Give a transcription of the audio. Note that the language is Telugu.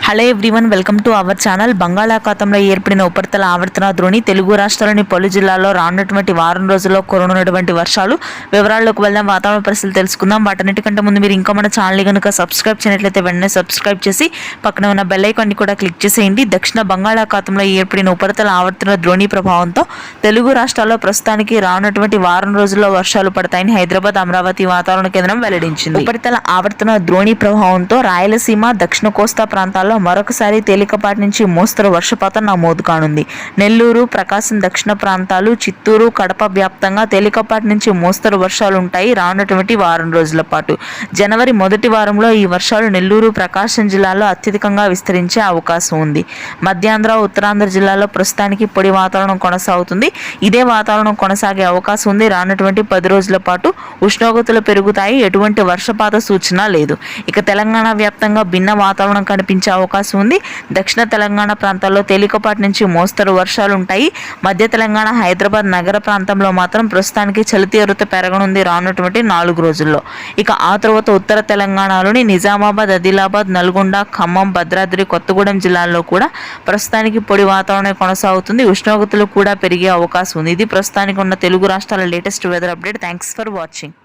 Hello everyone, welcome to our channel. బంగాళాఖాతంలో ఏర్పడిన ఉపరితల ఆవర్తన ద్రోణి తెలుగు రాష్ట్రాల్లోని పలు జిల్లాల్లో రానున్నటువంటి వారం రోజుల్లో కురనున్నటువంటి వర్షాలు వివరాల్లోకి వెళ్దాం. వాతావరణ పరిస్థితులు తెలుసుకుందాం. వాటన్నిటికంటే ముందు మీరు ఇంకా మన ఛానల్ కనుక సబ్స్క్రైబ్ చేయనట్లయితే వెంటనే సబ్స్క్రైబ్ చేసి పక్కన ఉన్న బెల్ ఐకాన్ని కూడా క్లిక్ చేసేయండి. దక్షిణ బంగాళాఖాతంలో ఏర్పడిన ఉపరితల ఆవర్తన ద్రోణి ప్రభావంతో తెలుగు రాష్ట్రాల్లో ప్రస్తుతానికి రానున్నటువంటి వారం రోజుల్లో వర్షాలు పడతాయని హైదరాబాద్, అమరావతి వాతావరణ కేంద్రం వెల్లడించింది. ఉపరితల ఆవర్తన ద్రోణి ప్రభావంతో రాయలసీమ, దక్షిణ కోస్తా ప్రాంతాల్లో మరొకసారి తేలికపాటి నుంచి మోస్తరు వర్షపాతం నమోదు కానుంది. నెల్లూరు, ప్రకాశం దక్షిణ ప్రాంతాలు, చిత్తూరు, కడప వ్యాప్తంగా తేలికపాటి నుంచి మోస్తరు వర్షాలు ఉంటాయి రానున్నటువంటి వారం రోజుల పాటు. జనవరి మొదటి వారంలో ఈ వర్షాలు నెల్లూరు, ప్రకాశం జిల్లాల్లో అత్యధికంగా విస్తరించే అవకాశం ఉంది. మధ్యాంధ్ర, ఉత్తరాంధ్ర జిల్లాల్లో ప్రస్తుతానికి పొడి వాతావరణం కొనసాగుతుంది. ఇదే వాతావరణం కొనసాగే అవకాశం ఉంది. రానున్నటువంటి 10 రోజుల పాటు ఉష్ణోగ్రతలు పెరుగుతాయి. ఎటువంటి వర్షపాత సూచన లేదు. ఇక తెలంగాణ వ్యాప్తంగా భిన్న వాతావరణం కనిపించే అవకాశం ఉంది. దక్షిణ తెలంగాణ ప్రాంతాల్లో తేలికపాటి నుంచి మోస్తరు వర్షాలు ఉంటాయి. మధ్య తెలంగాణ, హైదరాబాద్ నగర ప్రాంతంలో మాత్రం ప్రస్తుతానికి చలి తీవ్రత పెరగనుంది రానున్నటువంటి 4 రోజుల్లో. ఇక ఆ తర్వాత ఉత్తర తెలంగాణలోని నిజామాబాద్, ఆదిలాబాద్, నల్గొండ, ఖమ్మం, భద్రాద్రి, కొత్తగూడెం జిల్లాల్లో కూడా ప్రస్తుతానికి పొడి వాతావరణం కొనసాగుతుంది. ఉష్ణోగ్రతలు కూడా పెరిగే అవకాశం ఉంది. ఇది ప్రస్తుతానికి ఉన్న తెలుగు రాష్ట్రాల latest weather update. Thanks for watching.